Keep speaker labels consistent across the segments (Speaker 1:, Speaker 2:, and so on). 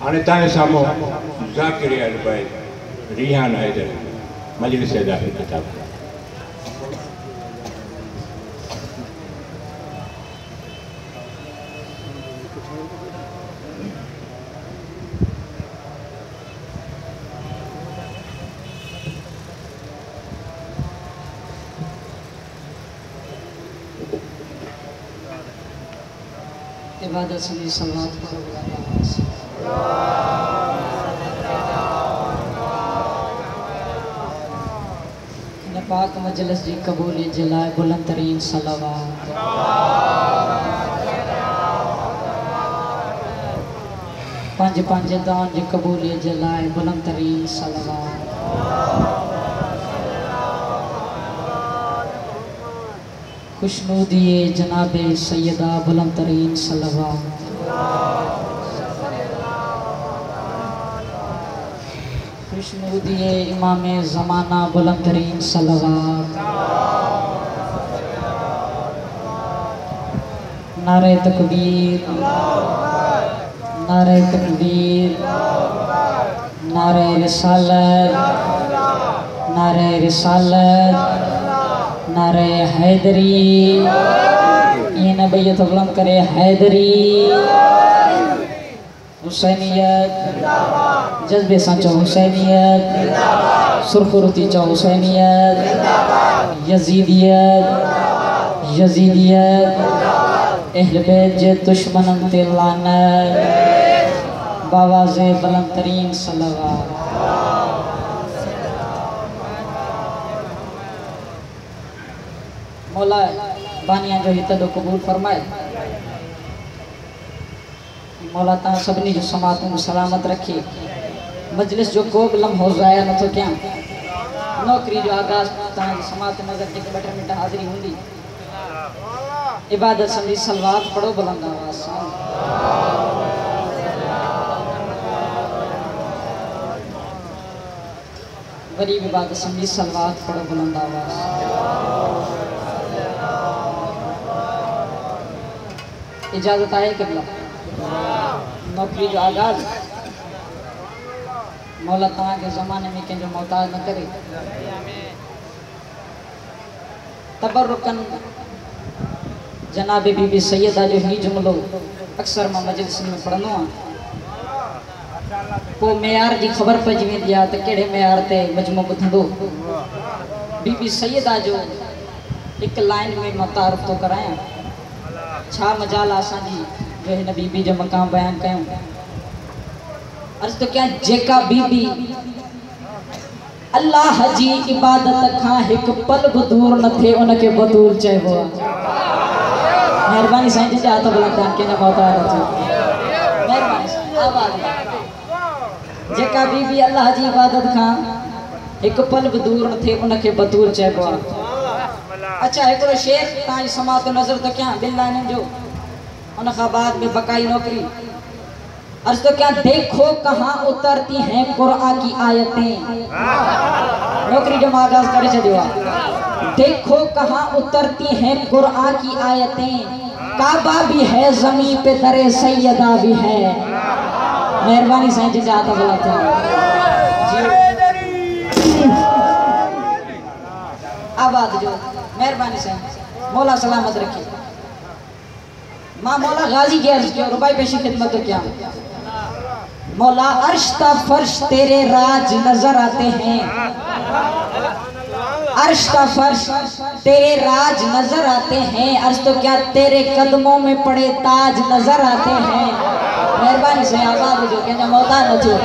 Speaker 1: हाणे तव्हांजे साम्हूं ज़ाकिर अरबाई रिहान हैदर मजलिस दाख़िल किताब
Speaker 2: इबादत से सलावत पढ़ो पाक मजलिस जी कबूलियत जे लाइ बुलंद तरीन सलावत। पंज पंज दान जी कबूलियत जे लाइ बुलंद तरीन सलावत। खुशनूदिए जनाबे सैयदा बुलंद तरीन सलावत। खुशनूदिए इमामे ज़माना बुलंद तरीन सलावत। नारे तकबीर, नारे तकबीर, नारे रिसालत, नारे रिसालत, नारे हैदरी। ये नबीयत बुलंद करे हैदरी। हुसैनियत जज्बे सांचो हुसैनियत, सुरखुरुती चो हुसैनियत, यजीदियत यजीदियत, अहले बैत जे दुश्मनन ते लानत, बावाज़े बुलंद तरीन सलावत। मौला बानिया जो हित दो कबूल फरमाए। मौला ता सभी जो समात में सलामत रखे। मजलिस जो को लम्हो ज़ाया न तो क्या नौकरी जो आगाज ता समात नजर के 2 मिनट हाजिरी होंगी। इबादत समझी सलवात पढ़ो बुलंद आवाज़ से। गरीब इबादत समझी सलवात पढ़ो बुलंद आवाज़ से। इजाजत है किबला नौकरी जो आगाज मौला तव्हां के ज़माने में कंहिंजो मोहताज न करे। तबरुकन जनाबे बीबी सैयदा जो ही जुमलो अक्सर मां मजलिस में पढ़ंदो आहियां। को मेयार जी ख़बर पइजी वेंदी आहे त कहिड़े मेयार ते मजमो ॿुधंदो। बीबी सैयदा जो एक लाइन में मां तारुफ़ तो करायां। छा मजाल असांजी जो हिन बीबी जो मक़ाम बयान कयूं। अर्ज़ तो क्या जेका बीबी अल्लाह जी इबादत खां हिकु पल बि दूर न थे उनखे बतूल चइबो आहे। महिरबानी साईं जी हथ बुलंद कनि कंहिंजा मोहताज न थियो। महिरबानी साईं आवाज़। जेका बीबी अल्लाह जी इबादत खां हिकु पल बि दूर न थे उनखे बतूल चइबो आहे। अच्छा हिकिड़ो शेर तव्हांजी समात नज़र तो क्या 2 लाइननि जो उन खां बाद में बकाई नौकरी। अर्ज़ तो क्या देखो कहाँ उतरती हैं कुरान की आयतें। नौकरी जो आगाज करे छॾियो आहे। देखो कहाँ उतरती हैं कुरान की आयतें। काबा भी है ज़मीन पे दरे सैयदा भी है। मेहरबानी साईं जी हथ बुलंद थियनि। आबाद जो मेहरबानी साईं मौला सलामत रखे। मां मौला गाजी के अर्ज किया रुबाई पेशी खिदमत तो क्या। मौला अर्श ता फर्श तेरे राज नजर आते हैं। अर्श ता फर्श तेरे राज नजर आते हैं। अर्श तो क्या तेरे कदमों में पड़े ताज नजर आते हैं। मेहरबानी से आवाज जो कहना मौता न थियो।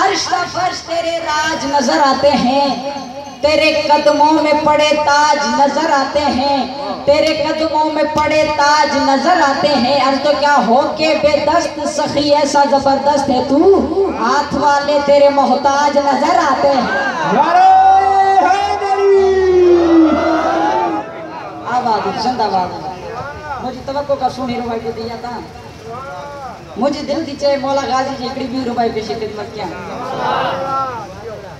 Speaker 2: अर्श ता फर्श तेरे राज नजर आते हैं। तेरे कदमों में पड़े ताज नजर आते हैं। तेरे कदमों में पड़े ताज नजर आते हैं। अर्ज तो क्या हो के बेदस्त सखी ऐसा जबरदस्त है तू। हाथ वाले तेरे मोहताज नजर आते हैं। आवाज जिंदाबाद। मुझे तवक्को का सुनी रुबाई को दिया था। मुझे दिल की चाहे मौला गाजी जी हिकिड़ी ॿी रुबाई पेशी खिदमत कयां।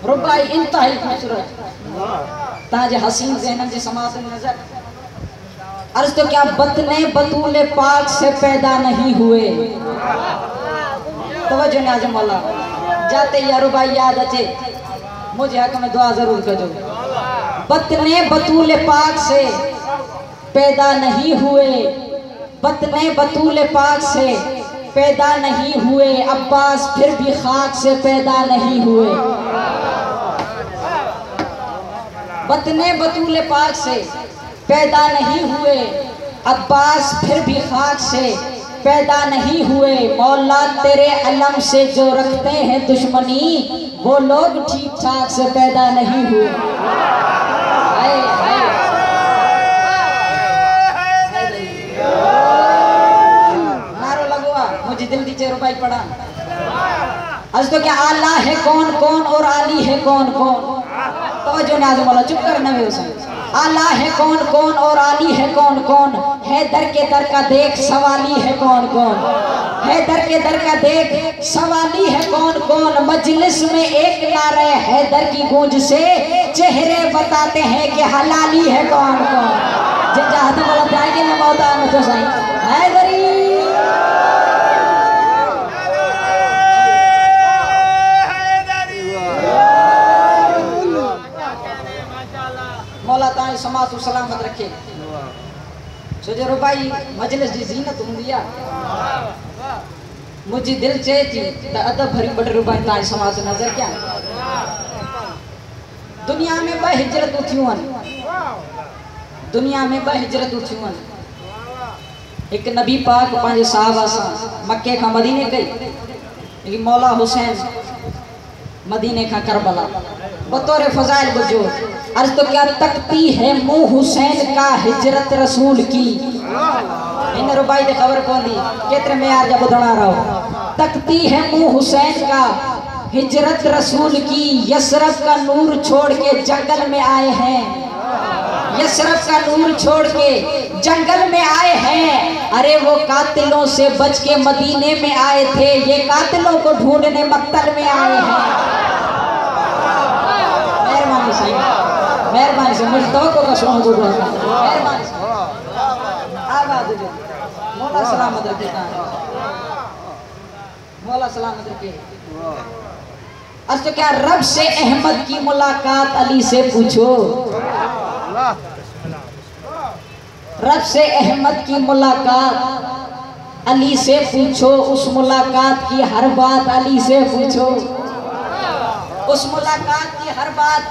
Speaker 2: रुबाई इंतहाई खूबसूरत ताज हसीन ज़हनन जी समात में नजर। अर्ज तो क्या बतने बतूले पाक से पैदा नहीं हुए। तवज्जो न्याज़ मौला जाते यारो भाई याद अच्छे मुझे हक में दुआ जरूर कर दो। बतने बतूल पाक से पैदा नहीं हुए, बतने बतूल पाक से पैदा नहीं हुए, अब्बास फिर भी खाक से पैदा नहीं हुए। बतने बतूल पाक से पैदा नहीं हुए, अब्बास फिर भी खाक से पैदा नहीं हुए। मौला तेरे अलम से जो रखते हैं दुश्मनी, वो लोग ठीक ठाक से पैदा नहीं हुए। नारो लगवा मुझे दिल दीजिए रुपये पड़ा। आज तो क्या आला है कौन कौन और आली है कौन कौन। तो जो नाज़ मौला चुप करना है उसे। आला है कौन कौन और आली है कौन कौन, है दर के दर का देख सवाली है कौन कौन, है दर के दर का देख सवाली है कौन कौन। मजलिस में एक नारे हैदर की गूंज से चेहरे बताते हैं कि हलाली है कौन कौन। जिन चाहते बोला जाएंगे ना मौता में तो सही हैदरी। मौला ताई समात सलामत रखे। सोचो रुबाई मजलिस जी जीनत हुंदिया मुझे दिल चे थी त अदब भरी बड़ रुबाई ताई समात नजर क्या। दुनिया में ब हिजरत उथियूं दुनिया में ब हिजरत उथियूं। एक नबी पाक पांजे साहबा सां मक्के का मदीने गई, लेकिन मौला हुसैन मदीने का करबला बतौर फजाइल बुजो। अर्ज तो क्या तकती है मुँह हुसैन का हिजरत रसूल की। इन रुबाई दे खबर पौंदी केतरे में यार जब बुधना रहो। तकती है मुँह हुसैन का हिजरत रसूल की, यसरफ का नूर छोड़ के जंगल में आए हैं, यसरफ का नूर छोड़ के जंगल में आए हैं। अरे वो कातिलों से बच के मदीने में आए थे, ये कातिलों को ढूंढने मक्तल में आए हैं। मेहरबानी से मेहरबानी से मुझे तो का सुनो दो मेहरबानी से आवाज दो। मौला सलामत रखे, मौला सलामत रखे। आज तो क्या रब से अहमद की मुलाकात अली से पूछो, रब से अहमद की मुलाकात अली से पूछो, उस मुलाकात की हर बात अली से पूछो, उस मुलाकात की हर बात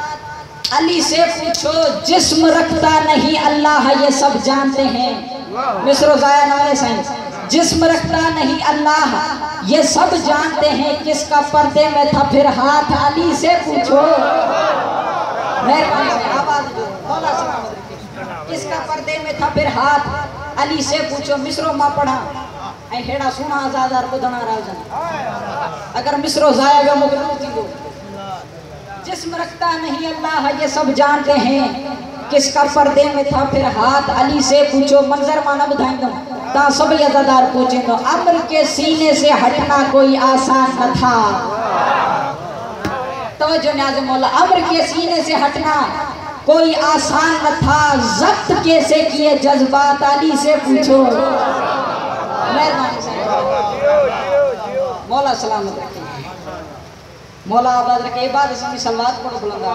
Speaker 2: अली से पूछो। जिस्म रखता नहीं अल्लाह ये सब जानते हैं। मिस्र जाया नारे साइंस जिस्म रखता नहीं अल्लाह ये सब जानते हैं, किसका पर्दे में था फिर हाथ अली से पूछो। मेहरबानी से आवाज दो, मौला सलामत रखे। किसका पर्दे में था फिर हाथ अली से पूछो। मिस्रो मां पढ़ा ऐं हेड़ा सुना आज़ादार ॿुधणा रहजनि। अगर मिस्रो ज़ाया वियो मुकदो थींदो। जिस्म रखता नहीं अल्लाह ये सब जानते हैं, किसका पर्दे में था फिर हाथ अली से पूछो। मंजर माना बुधाइंदो ता सब अज़ादार पूछेंदो। अम्र के सीने से हटना कोई आसान न था। तवज्जो न्याज़ मौला, अम्र के सीने से हटना कोई आसान न था, जब्त कैसे किए जज्बात अली से पूछो। मेहरबानी से मौला सलामत रखे, मौला आबाद रखे। इबादत से सलवात पढ़ो बुलंदा।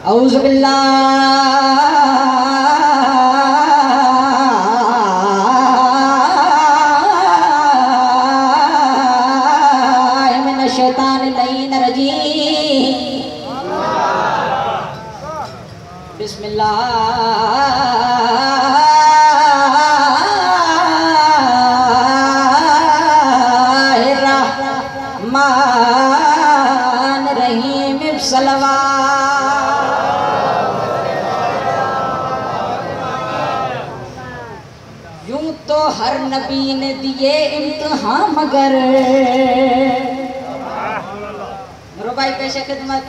Speaker 2: औज़ु बिल्लाहि मिनश शैतानिर रजीम। बिस्मिल्लाहिर्रहमानिर्रहीम। यूं तो हर नबी ने दिए इम्तिहान, मगर रुबाई पेशे खिदमत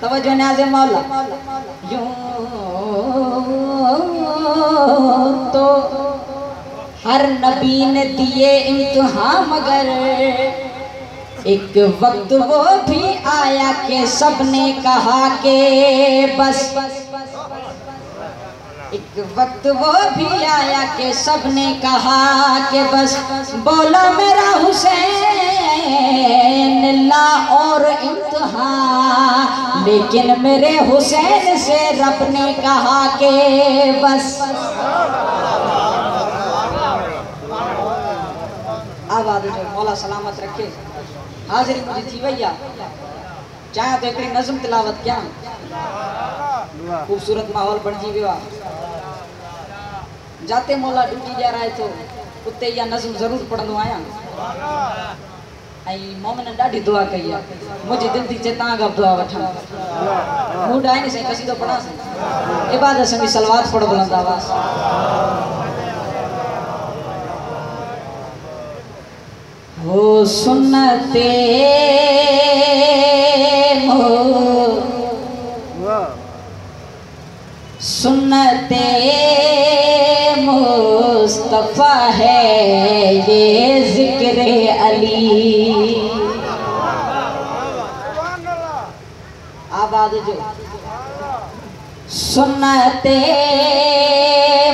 Speaker 2: तवज्जो न्याज़े मौला। यूं तो हर नबी ने दिए इम्तिहान, मगर एक वक्त वो भी आया कि सबने कहा कि बस एक वक्त वो भी आया कि सबने कहा कि बस बोलो मेरा हुसैन ला और इंतहा, लेकिन मेरे हुसैन से रब ने कहा कि बस। आबाद जो मौला सलामत रखे। हाजिरी मुझे थी भैया चाहे तो एक नज़म तिलावत क्या खूबसूरत माहौल बन जी विवाह जाते मौला ड्यूटी जा रहा है तो उते या नज़म जरूर पढ़ंदो आया। मोमिन ॾाढी दुआ कई है मुझे दिल थी चेता गब दुआ वठा मूड आए नहीं सही कसीदो पढ़ा से इबादत संगी सलवात पढ़ बुलंद आवाज। हो सुन्नते सुन्नते मुस्तफा है ये जिक्र अली। आबाद जो सुन्नते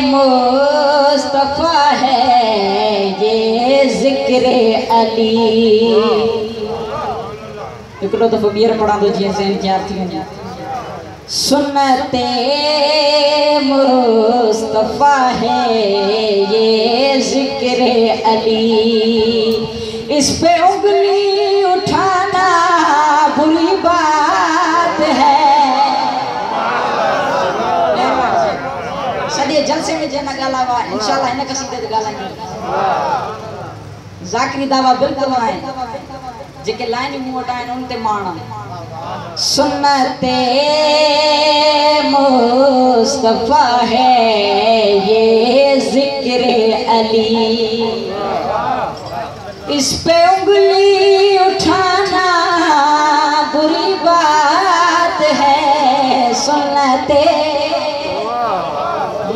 Speaker 2: मुस्तफा है ये जिक्र अली। हिकिड़ो दफ़ो ॿीहर पढ़ा दो जीअं ज़हन तैयार थी वञे। सुन्नते मुस्तफा है ये जिक्र अली, इस पे उंगली उठाना बुरी बात है। सॼे जलसे में जंहिं न ॻाल्हायो आहे इंशाअल्लाह हिन क़सीदे ते ॻाल्हाईंदा। ज़ाकिरी दावा बिल्कुलु आहे जेके लाइन मूं वटि आहिनि उन ते माण। सुन्नते मुस्तफा है ये जिक्र अली, इस पे उंगली उठाना बुरी बात है। सुन्नते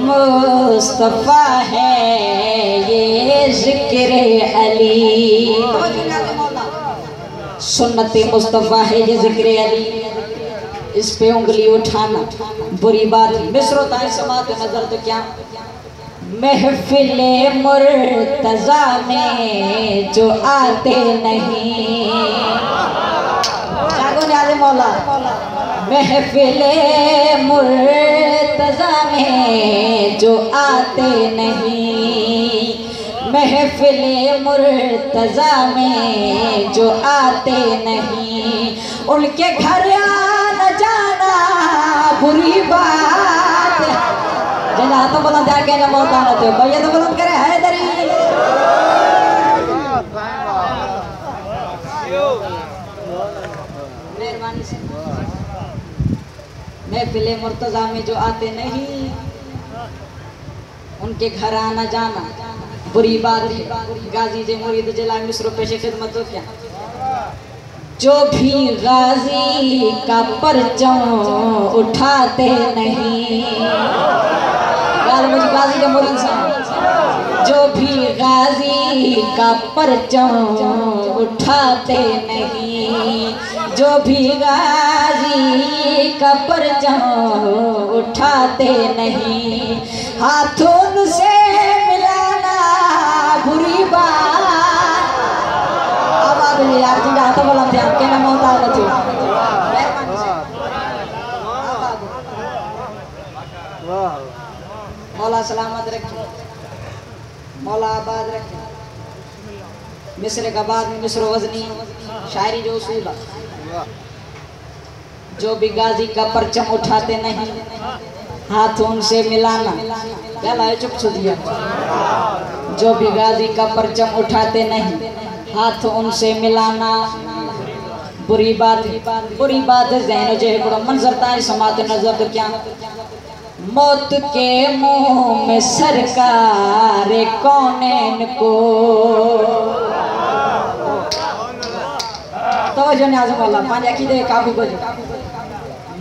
Speaker 2: मुस्तफा है ये जिक्र अली। सुन्नते मुस्तफा है ये जिक्र अली, इस पे उंगली उठाना बुरी बात। मिस्रो ताई समात नजर तो क्या महफिले मुर्तजा में जो आते नहीं। जागो जादे मौला महफिले मुर्तजा में जो आते नहीं, महफिले मुर्तजा में जो आते नहीं, उनके घर आना जाना बुरी बात। जना तो बुलंद आके ना मौता ना तो भैया तो बुलंद करे हैदरी। मेहरबानी से महफिले मुर्तजा में जो आते नहीं, उनके घर आना जाना बुरी बात है। गाजी जे मुरीद जला मिस्रो पेशे खिदमत तो क्या जो भी गाजी का परचम उठाते नहीं। यार मुझे गाजी के मुरीद से जो भी गाजी का परचम उठाते नहीं, जो भी गाजी का परचम उठाते नहीं, हाथों से मिलाना बुरी बात। अब आप यार जी जाता बोला ध्यान के ना मौत आ रही। मौला सलामत रखे, मौला आबाद रखे। मिस्र का बाद में मिस्र वजनी शायरी जो उसूल है, जो भी गाजी का परचम उठाते नहीं, हाथ उनसे मिलाना। क्या लाए चुप दिया। जो भी गाजी का परचम उठाते नहीं, हाथ उनसे मिलाना बुरी बात है। बुरी बात है ज़हन जो हिकिड़ो मंजर ताईं समात नजर तो क्या मौत के मुंह में सरकार कौनैन को। तवज्जो न्याज़ मौला पांजा कीदे काबू कजो।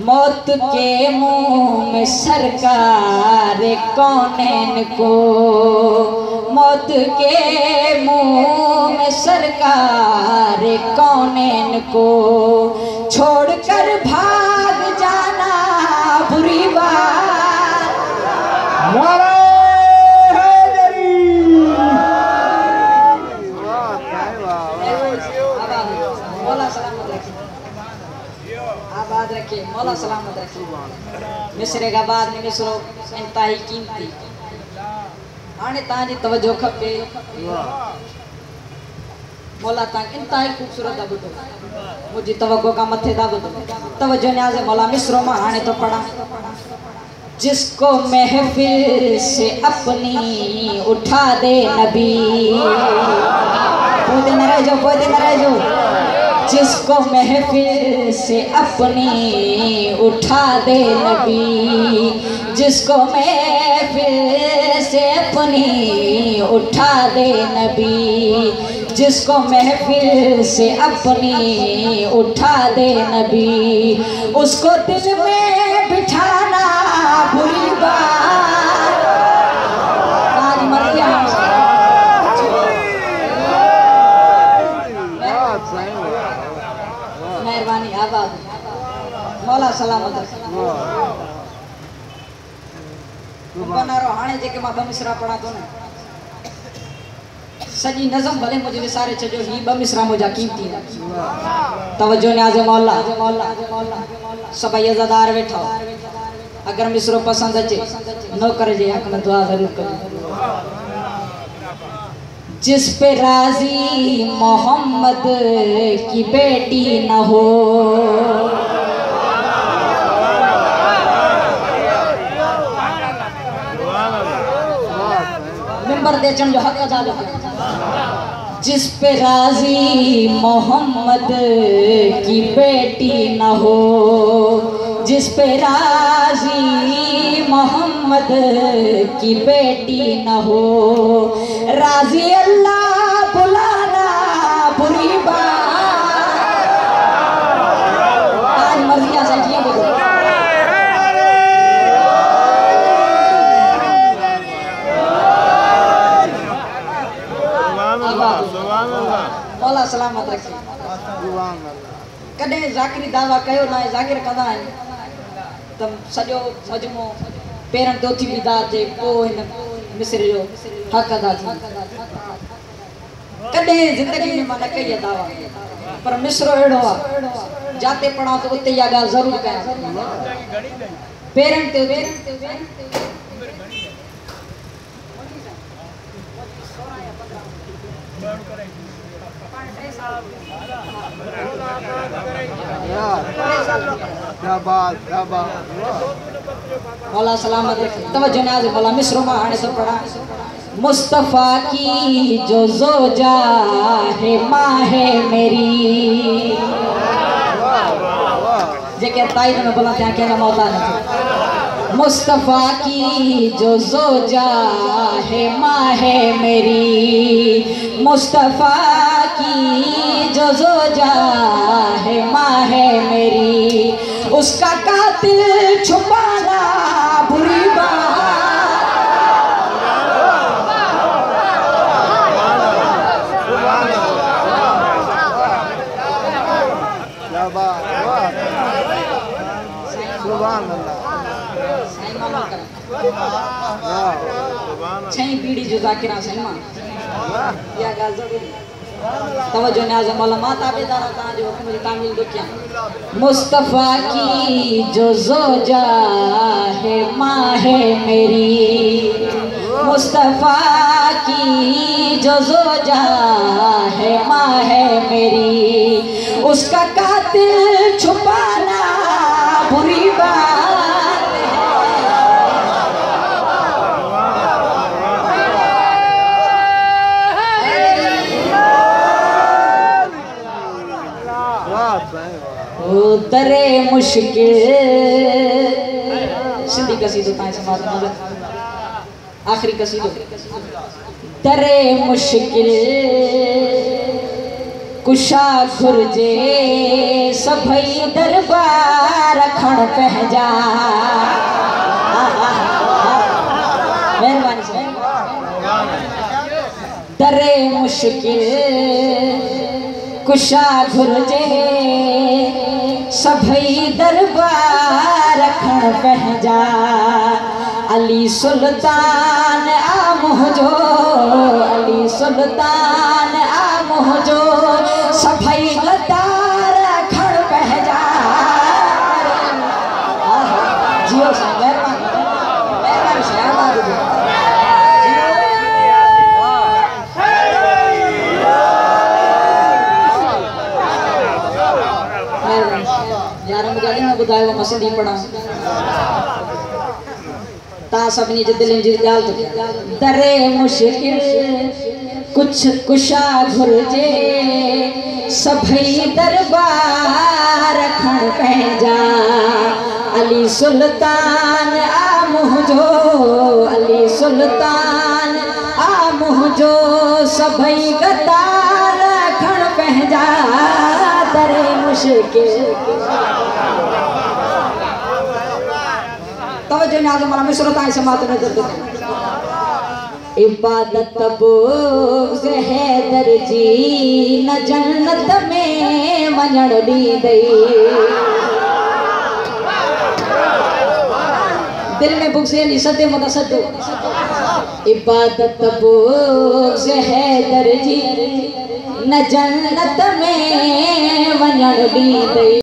Speaker 2: मौत के मुंह में सरकार कौनैन को, मौत के मुंह में सरकार कौनैन को, छोड़कर भाग जाना बुरी बात। आबाद रखे, मौला सलामत रखे। मिसरे का बाद में मिसरो इंतहाई कीमती हाणे ताजी तवज्जो खपे। मौला ता इंतहाई खूबसूरत बुधो मुझी तवज्जो का मथे दा बुधो तवज्जो न्याज़े मौला मिसरो मा हाणे तो पढ़ा। जिसको महफिल से अपनी उठा दे नबी, बोलते न रह जाओ, बोलते न रह जाओ। जिसको महफिल से अपनी उठा दे नबी, जिसको महफिल से अपनी उठा दे नबी, जिसको महफिल से अपनी उठा दे नबी, उसको दिल में बिठाना बुरी बात। आज मर गया मेहरबानी आबाद मौला सलामत बनारो। हाणे जेके मां ब मिसरा पढ़ा तो न सजी नज़म भले मुझे विसारे छजो, ही ब मिसरा मुझा कीमती तवज्जो न्याज़े मौला। सभई अज़ादार वेठा, अगर मिसरो पसंद अचे नौकर जे हक में दुआ जरूर करो। जिस पे राजी मोहम्मद की बेटी न हो, मिंबर देचन जो हक अदा लगे। जिस पे राजी मोहम्मद की बेटी न हो, जिस पे राजी मोहम्मद की बेटी न हो, राजी अल्लाह बुलाना बुरी बात। आज मर्जिया से जी बोलो मौला सलामत रखे। कॾहिं ज़ाकिरी दावा कयो ना ज़ाकिर कंदा आहिनि त सॼो मजमो पेरनि ते उथी बीदा जे पोइ हिन मिसरे जो हक़ अदा थी। कॾहिं ज़िंदगी में मां न कई आहे दावा, पर मिसरो अहिड़ो आहे जाते पढ़ां त उते इहा ॻाल्हि ज़रूरु कयां। पेरनि ते मौला सलामत रखे। तवज्जो न्याज़े मौला मिसरो मा हाणे तो पढ़ा। मुस्तफ़ा की जो ज़ोजा है माँ है मेरी, जेके ताईद में बोला त्या के मौता नहीं। मुस्तफ़ा की जो ज़ोजा है माँ है मेरी, मुस्तफ़ा की जो ज़ोजा है माँ है मेरी, उसका कातिल छुपाना बुरी बात। छही पीढ़ी जो ज़ाकिरा सही मां या गाल जरूरी तवज्जो न्याज़े मौला मां ताबेदार ता जो हुक्म जी तामील दुखिया। मुस्तफ़ा की जो ज़ोजा है माँ है मेरी, मुस्तफ़ा की जो ज़ोजा है माँ है मेरी, उसका कातिल छुपाना बुरी बात। दरे मुश्किल सिंधी कसीदो ताई समाज में आखिरी कसीदो। दरे मुश्किल कुशा घुरजे सभई दरबार खण पहजा। मेहरबानी से दरे मुश्किल कुशा घुरजे सभई दरबार खण पहजा। अली सुल्तान आ मुझो, अली सुल्तान आ मुझो सभई लतार खण पहजा। मेहरबानी से आवाज दो यार हम गाली में बुधायो मसली पड़ा ता सबनी जे दिल जी गाल दरे मुश्किल कुछ कुशा घुरजे सभई दरबार खण पंहिंजा अली सुल्तान आ मुंहिंजो अली सुल्तान आ मुंहिंजो सभई गद्दार खण पंहिंजा दरे मुश्किल तवज्जो नाज़ मला मिसरता समात नजर दे इबादत बुग़्ज़ हैदर जी न जन्नत में वञण ॾींदई दिल में बुग़्ज़ अली सदे मुदा सदो इबादत बुग़्ज़ हैदर जी न जन्नत में वञण ॾींदई।